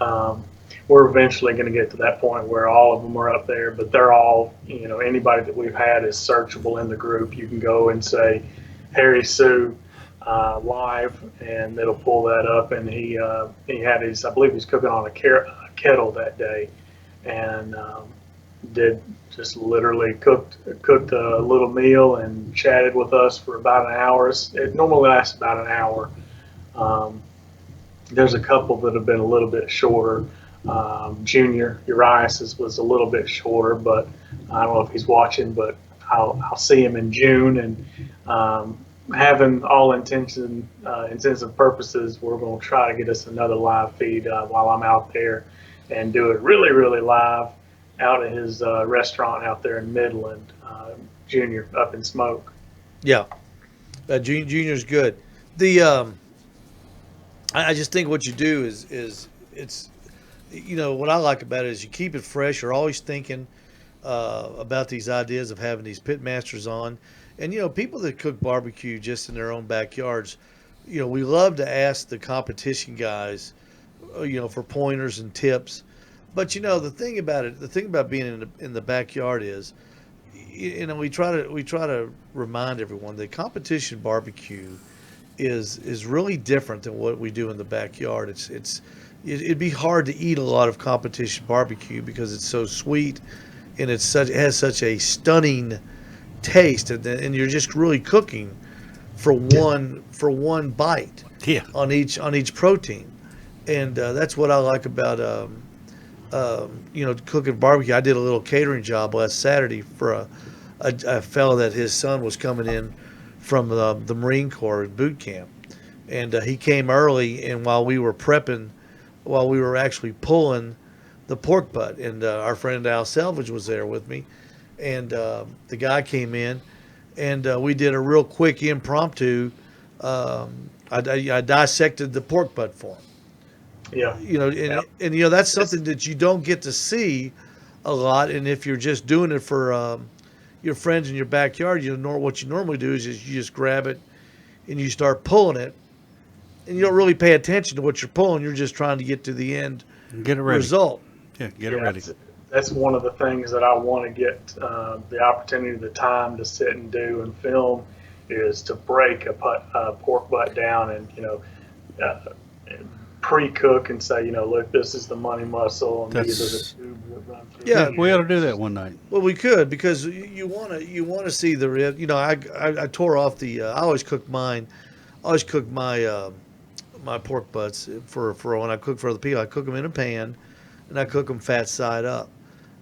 we're eventually going to get to that point where all of them are up there. But they're all, anybody that we've had is searchable in the group. You can go and say Harry Sue live, and it'll pull that up. And he had his, I believe he's cooking on a kettle that day, and did just literally cooked a little meal and chatted with us for about an hour. It normally lasts about an hour. There's a couple that have been a little bit shorter. Junior Urias was a little bit shorter, but I don't know if he's watching, but I'll see him in June. And having all intensive purposes, we're going to try to get us another live feed while I'm out there, and do it really, really live out at his restaurant out there in Midland, Junior Up in Smoke. Yeah, Junior's good. The I just think what you do is it's what I like about it is you keep it fresh. You're always thinking about these ideas of having these pit masters on, and people that cook barbecue just in their own backyards. We love to ask the competition guys, for pointers and tips. But the thing about being in the backyard is, we try to remind everyone that competition barbecue is really different than what we do in the backyard. It'd be hard to eat a lot of competition barbecue because it's so sweet, and it has such a stunning taste, and you're just really cooking for one bite on each protein, and that's what I like about cooking barbecue. I did a little catering job last Saturday for a fellow that his son was coming in from the Marine Corps at boot camp, and he came early, and while we were actually pulling the pork butt, and our friend Al Selvage was there with me, and the guy came in, and we did a real quick impromptu. I dissected the pork butt for him. Yeah. And that's something that you don't get to see a lot. And if you're just doing it for your friends in your backyard, what you normally do is you just grab it and you start pulling it, and you don't really pay attention to what you're pulling. You're just trying to get to the end Get it ready. result. Yeah, get it ready. That's one of the things that I want to get the opportunity, the time to sit and do and film, is to break a pork butt down and pre-cook and say, look, this is the money muscle, and these are the tubes that run through. Yeah, We ought to do that one night. Well, we could, because you want to see the rib. I tore off the. I always cook mine. I always cook my my pork butts for when I cook for other people. I cook them in a pan, and I cook them fat side up,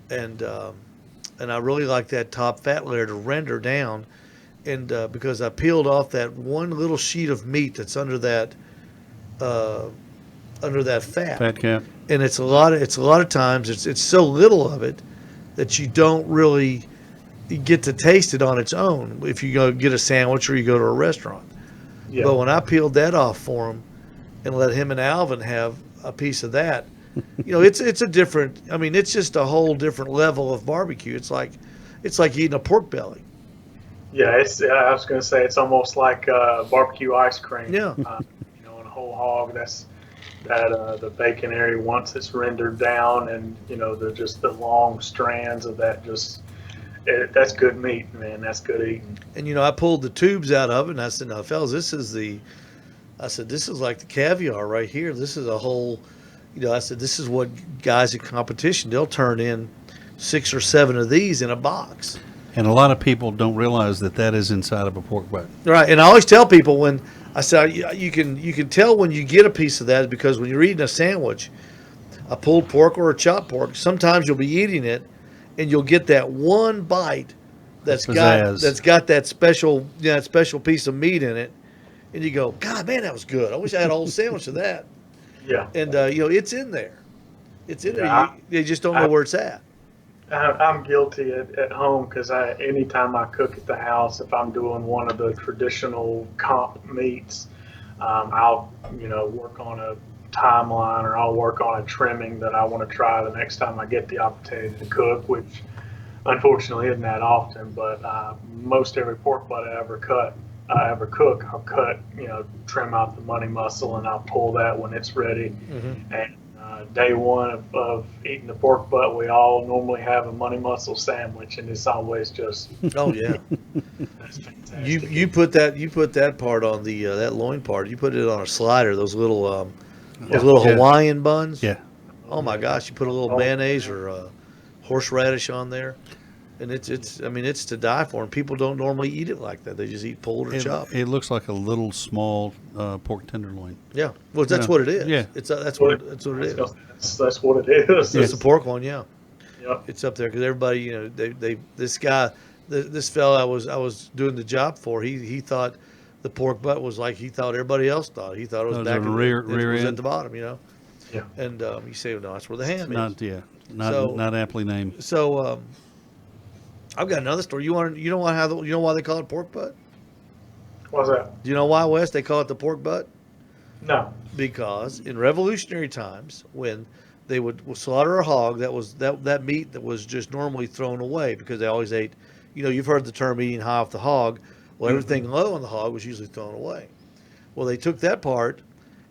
and I really like that top fat layer to render down, and because I peeled off that one little sheet of meat that's under that fat. Fat cap. And it's a lot of times it's so little of it that you don't really you get to taste it on its own if you go get a sandwich or you go to a restaurant. Yeah. But when I peeled that off for him and let him and Alvin have a piece of that, it's a different. I mean, it's just a whole different level of barbecue. It's like eating a pork belly. Yeah, I was going to say it's almost like barbecue ice cream. Yeah. And a whole hog. The bacon area once it's rendered down, and the long strands of that. That's good meat, man. That's good eating. And I pulled the tubes out of it, and I said, "Now, fellas, this is like the caviar right here. This is a whole." I said, "This is what guys in competition, they'll turn in 6 or 7 of these in a box." And a lot of people don't realize that is inside of a pork butt. Right, and I always tell people when I say you can tell when you get a piece of that because when you're eating a sandwich, a pulled pork or a chopped pork, sometimes you'll be eating it, and you'll get that one bite that's got that special special piece of meat in it, and you go, God, man, that was good. I wish I had a whole sandwich of that. Yeah. And it's in there. It's in Yeah, there. You just don't know where it's at. I'm guilty at home because anytime I cook at the house, if I'm doing one of the traditional comp meats, I'll work on a timeline or I'll work on a trimming that I want to try the next time I get the opportunity to cook, which unfortunately isn't that often. But most every pork butt I ever cook, I'll cut, trim out the money muscle and I'll pull that when it's ready. Mm-hmm. And day one of eating the pork butt, we all normally have a money muscle sandwich, and it's always just Oh yeah. that's fantastic. You put that part on the that loin part. You put it on a slider. Those little Yeah. Hawaiian buns. Yeah. Oh my gosh! You put a little mayonnaise or horseradish on there, and it's to die for. And people don't normally eat it like that. They just eat pulled or chopped. It looks like a little small pork tenderloin. Yeah. Well, that's Yeah. what it is. Yeah. That's what it is. That's what it is. It's a pork one. Yeah. Yep. It's up there because everybody, this guy, this fella I was doing the job for, he thought the pork butt was like he thought everybody else thought. He thought it was Those back are in rear it was at end? the bottom, Yeah. And you say, no, that's where the ham is. Not aptly named. So I've got another story. You know why they call it pork butt? What's that? Do you know why, Wes, they call it the pork butt? No. Because in revolutionary times, when they would slaughter a hog, that meat that was just normally thrown away because they always ate. You've heard the term eating high off the hog. Well, everything low on the hog was usually thrown away. Well, they took that part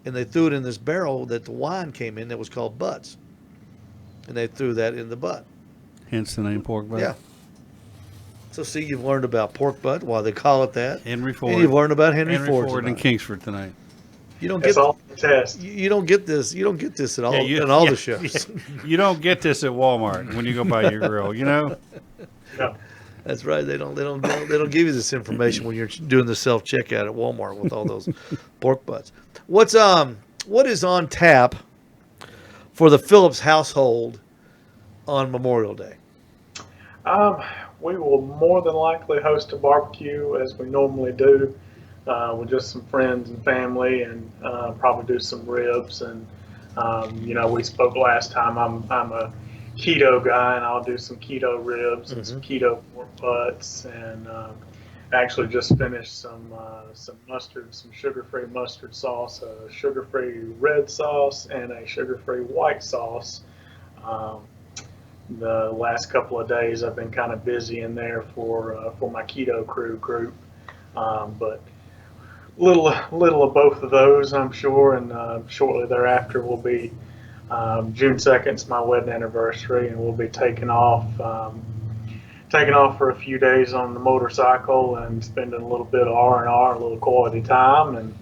and they threw it in this barrel that the wine came in that was called butts, and they threw that in the butt. Hence the name pork butt. Yeah. So see, you've learned about pork butt, why they call it that. Henry Ford. And you've learned about Henry Ford in tonight. Kingsford tonight. You don't It's get all the test. you don't get this. You don't get this at all Yeah, in all the shows. You don't get this at Walmart when you go buy your grill. No. That's right. They don't give you this information when you're doing the self checkout at Walmart with all those pork butts. What is on tap for the Phillips household on Memorial Day? We will more than likely host a barbecue as we normally do, with just some friends and family, and probably do some ribs. And we spoke last time. I'm a keto guy, and I'll do some keto ribs and some keto pork butts. And actually just finished some mustard, some sugar-free mustard sauce, a sugar-free red sauce, and a sugar-free white sauce. The last couple of days I've been kind of busy in there for my keto crew group, but little of both of those, I'm sure, and shortly thereafter will be June 2nd is my wedding anniversary, and we'll be taking off for a few days on the motorcycle and spending a little bit of R&R, a little quality time, and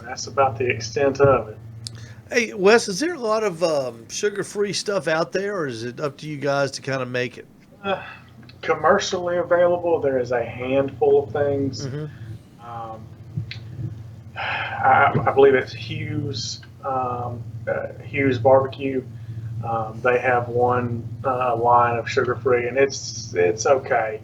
that's about the extent of it. Hey, Wes, is there a lot of sugar-free stuff out there, or is it up to you guys to kind of make it? Commercially available, there is a handful of things. I believe it's Hughes Barbecue. They have one line of sugar-free, and it's okay.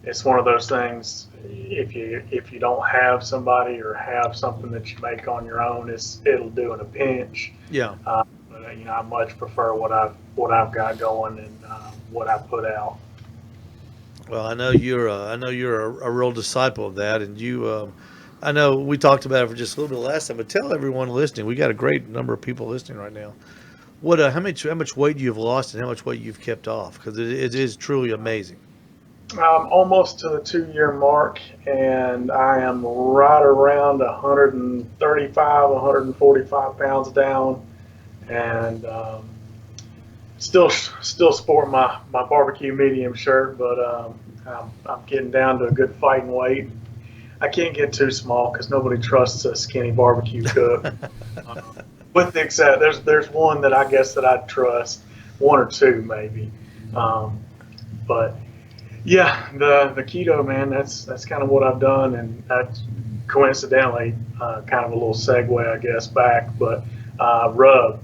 It's one of those things. If you don't have somebody or have something that you make on your own, it'll do in a pinch. Yeah. But I much prefer what I've got going, and what I put out. Well, I know you're a real disciple of that, and I know we talked about it for just a little bit last time, but tell everyone listening. We got a great number of people listening right now. What, how much weight you've lost and how much weight you've kept off? Because it is truly amazing. I'm almost to the 2 year mark, and I am right around 135, 145 pounds down, and still sport my barbecue medium shirt, but I'm getting down to a good fighting weight. I can't get too small because nobody trusts a skinny barbecue cook. With the except, there's one that I guess that I trust, one or two maybe, but yeah, the keto, man, that's kind of what I've done, and that's coincidentally kind of a little segue, I guess, back. But Rub,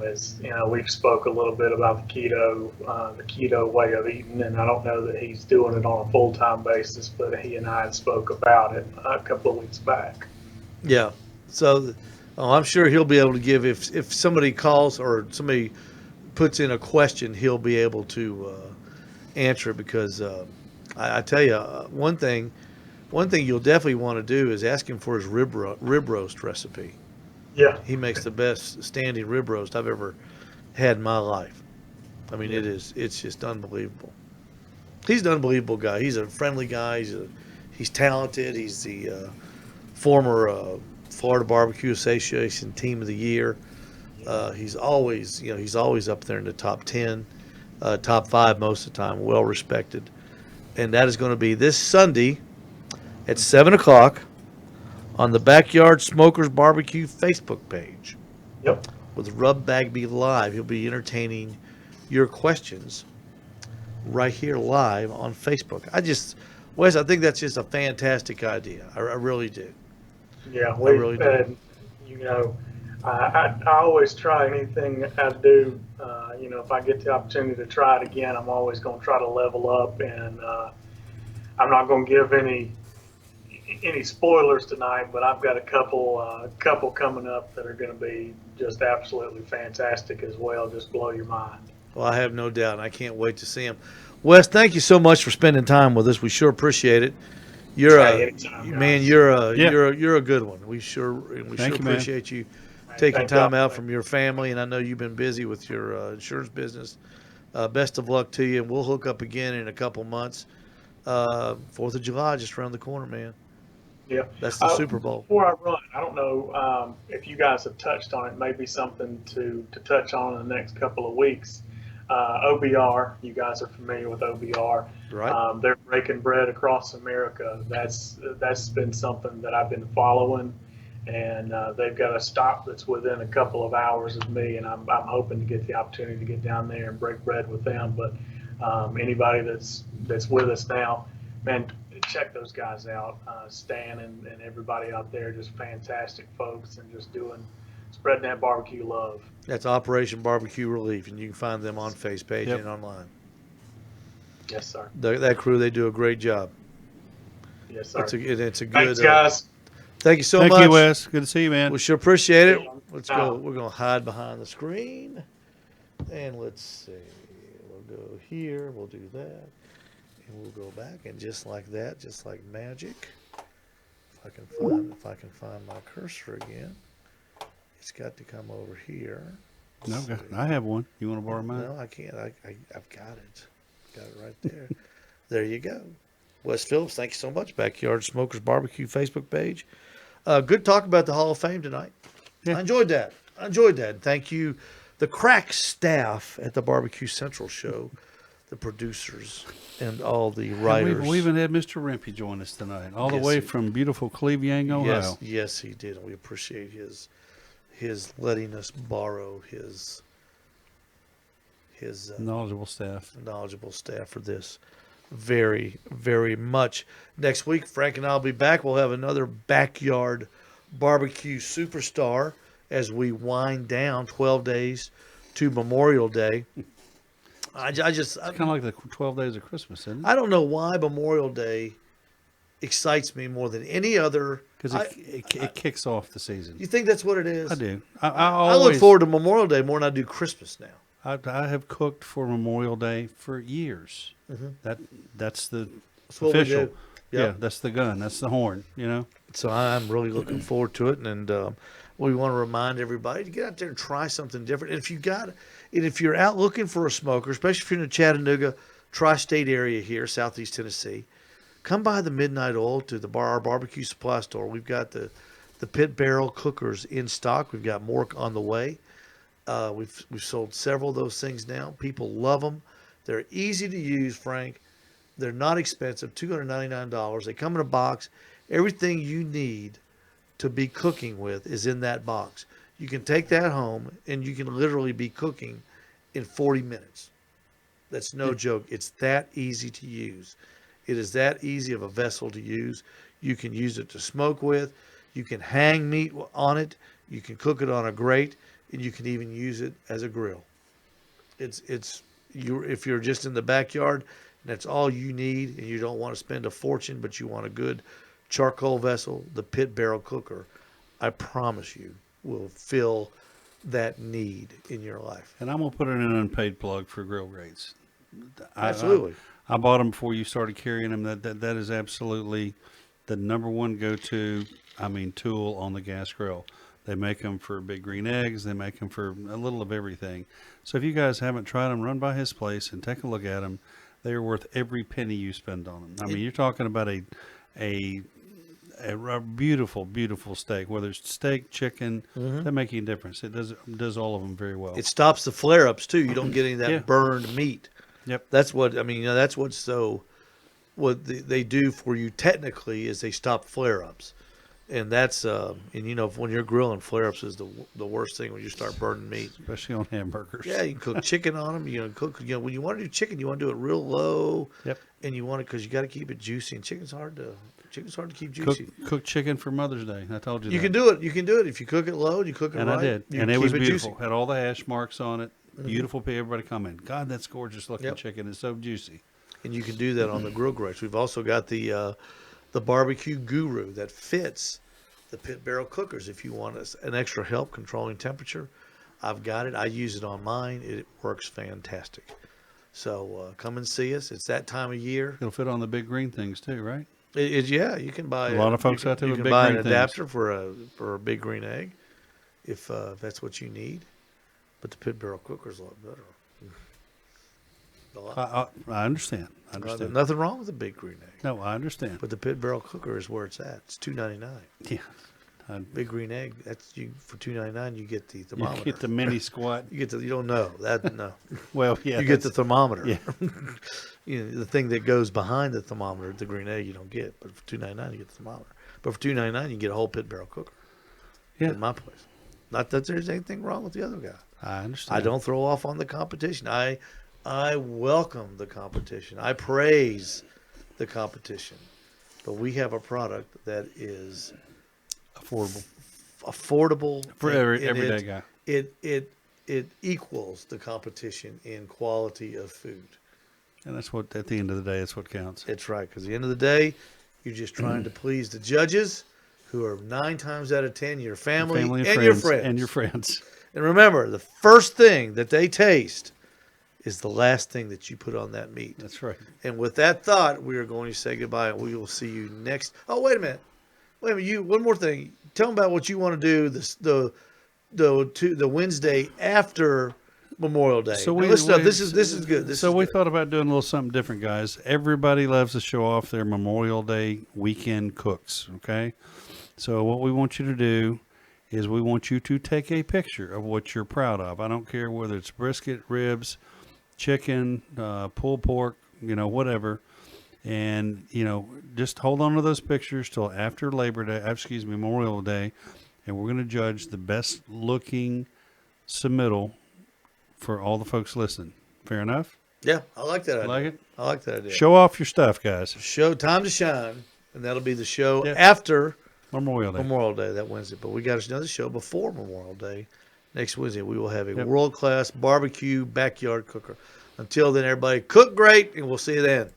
is, we've spoke a little bit about the keto way of eating, and I don't know that he's doing it on a full time basis, but he and I had spoke about it a couple of weeks back. Yeah. So, I'm sure he'll be able to give if somebody calls or somebody puts in a question, he'll be able to answer it because I tell you one thing you'll definitely want to do is ask him for his rib roast recipe. Yeah, He makes the best standing rib roast I've ever had in my life. I mean, it's just unbelievable. He's an unbelievable guy. He's a friendly guy. He's talented. He's the former Florida Barbecue Association Team of the Year. He's always up there in the top 10, top 5 most of the time, well respected. And that is going to be this Sunday at 7 o'clock on the Backyard Smokers Barbecue Facebook page yep. with Rub Bagby Live. He'll be entertaining your questions right here live on Facebook. Wes, I think that's just a fantastic idea. I really do. Yeah, I really do. and I always try anything I do. If I get the opportunity to try it again, I'm always going to try to level up, and I'm not going to give any spoilers tonight, but I've got a couple coming up that are going to be just absolutely fantastic as well. Just blow your mind. Well, I have no doubt, and I can't wait to see him. Wes, thank you so much for spending time with us. We sure appreciate it. You're anytime, man. guys. You're a good one. We sure Thank you, man. appreciate you taking Thank time y'all. out from your family, and I know you've been busy with your insurance business. Best of luck to you, and we'll hook up again in a couple months. 4th of July just around the corner, man. Yeah. That's the Super Bowl. Before I run, I don't know if you guys have touched on it. Maybe something to touch on in the next couple of weeks. OBR, you guys are familiar with OBR. Right. They're breaking bread across America. That's been something that I've been following, and they've got a stop that's within a couple of hours of me, and I'm hoping to get the opportunity to get down there and break bread with them. But anybody that's with us now, man, check those guys out. Stan and everybody out there, just fantastic folks, and just spreading that barbecue love. That's Operation Barbecue Relief, and you can find them on Facebook Yep. and online. Yes, sir. That crew, they do a great job. Yes, sir. It's a good. Thanks, guys. Thank you so Thank much. you, Wes. Good to see you, man. We sure appreciate it. Yeah. Let's go. We're going to hide behind the screen. And let's see. We'll go here. We'll do that. And we'll go back. And just like that, just like magic, if I can find my cursor again, it's got to come over here. No, Let's see. I have one. You want to borrow mine? No, I can't. I've got it. Got it right there. There you go. Wes Phillips, thank you so much. Backyard Smokers Barbecue Facebook page. Good talk about the Hall of Fame tonight. Yeah. I enjoyed that. Thank you, the crack staff at the Barbecue Central show, the producers, and all the writers. We even had Mr. Rempey join us tonight, all the Yes, way he- from beautiful Cleveland, Ohio. Yes, he did. And we appreciate his letting us borrow his Knowledgeable staff. knowledgeable staff for this very, very much. Next week, Frank and I will be back. We'll have another backyard barbecue superstar as we wind down 12 days to Memorial Day. I Kind of like the 12 days of Christmas, isn't it? I don't know why Memorial Day excites me more than any other. Because it kicks off the season. You think that's what it is? I do. I I look always forward to Memorial Day more than I do Christmas now. I have cooked for Memorial Day for years. Mhm. That's the That's what we official. do. Yeah, Yep. that's the gun. That's the horn. You know. So I'm really looking forward to it, and we want to remind everybody to get out there and try something different. And if you're out looking for a smoker, especially if you're in the Chattanooga tri-state area here, Southeast Tennessee, come by the Midnight Oil to our barbecue supply store. We've got the pit barrel cookers in stock. We've got more on the way. We've sold several of those things now. People love them. They're easy to use, Frank. They're not expensive, $299. They come in a box. Everything you need to be cooking with is in that box. You can take that home and you can literally be cooking in 40 minutes. That's no joke. It's that easy to use. It is that easy of a vessel to use. You can use it to smoke with. You can hang meat on it. You can cook it on a grate, and you can even use it as a grill. If you're just in the backyard and that's all you need, and you don't want to spend a fortune, but you want a good charcoal vessel, the Pit Barrel Cooker, I promise you, will fill that need in your life. And I'm gonna put in an unpaid plug for grill grates. Absolutely. I bought them before you started carrying them. That is absolutely the number one go-to. Tool on the gas grill. They make them for Big Green Eggs. They make them for a little of everything. So if you guys haven't tried them, run by his place and take a look at them. They are worth every penny you spend on them. You're talking about a beautiful, beautiful steak. Whether it's steak, chicken, that make any difference. It does all of them very well. It stops the flare-ups too. You don't get any of that Yeah. burned meat. Yep. That's what that's what's so. What they do for you technically is they stop flare-ups, and that's when you're grilling, flare-ups is the worst thing when you start burning meat. Especially on hamburgers. Yeah, you can cook chicken on them. You can cook. When you want to do chicken, you want to do it real low. Yep. And you want it because you got to keep it juicy, and chicken's hard to keep Cook juicy. chicken for Mother's Day. I told you that. You can do it. You can do it if you cook it low and you cook it And right. I did. you And can it was keep beautiful. juicy. Had all the hash marks on it. Beautiful. Everybody comment. God, that's gorgeous looking Yep. chicken. It's so juicy. And you can do that on the grill grates. We've also got the barbecue guru that fits the Pit Barrel cookers. If you want an extra help controlling temperature, I've got it. I use it on mine. It works fantastic. So come and see us. It's that time of year. It'll fit on the big green things too, right? Yeah, you can buy A lot of folks you can, out there you with can big buy green an things. adapter for a big green egg if that's what you need. But the Pit Barrel cooker is a lot better. A lot. I understand. I understand. Nothing wrong with a big green egg. No, I understand. But the Pit Barrel cooker is where it's at. It's $2.99. Yeah. Big green egg. That's you for $2.99. You get the You thermometer. get the mini squat. You don't know that. No. Well, yeah. You get the thermometer. Yeah. The thing that goes behind the thermometer, the green egg, you don't get. But for $2.99, you get the thermometer. But for $2.99, you get a whole Pit Barrel cooker. Yeah. In my place. Not that there's anything wrong with the other guy. I understand. I don't throw off on the competition. I welcome the competition. I praise the competition. But we have a product that is affordable for and everyday guy. It equals the competition in quality of food. And that's what, at the end of the day, that's what counts. It's right, because at the end of the day, you're just trying to please the judges, who are 9 times out of 10 your family and your friends. And your friends. And remember, the first thing that they taste is the last thing that you put on that meat. That's right. And with that thought, we are going to say goodbye, and we will see you next. Oh, wait a minute. One more thing. Tell them about what you want to do the Wednesday after Memorial Day. So this is good. We thought about doing a little something different, guys. Everybody loves to show off their Memorial Day weekend cooks. Okay. So what we want you to do is we want you to take a picture of what you're proud of. I don't care whether it's brisket, ribs, chicken, pulled pork, whatever. And, just hold on to those pictures till after Memorial Day. And we're going to judge the best looking submittal for all the folks listening. Fair enough? Yeah, I like that idea. Like it? I like that idea. Show off your stuff, guys. Show time to shine, and that'll be the show Yeah. after Memorial Day. Memorial Day that Wednesday. But we got another show before Memorial Day. Next Wednesday, we will have a Yep. world-class barbecue backyard cooker. Until then, everybody, cook great, and we'll see you then.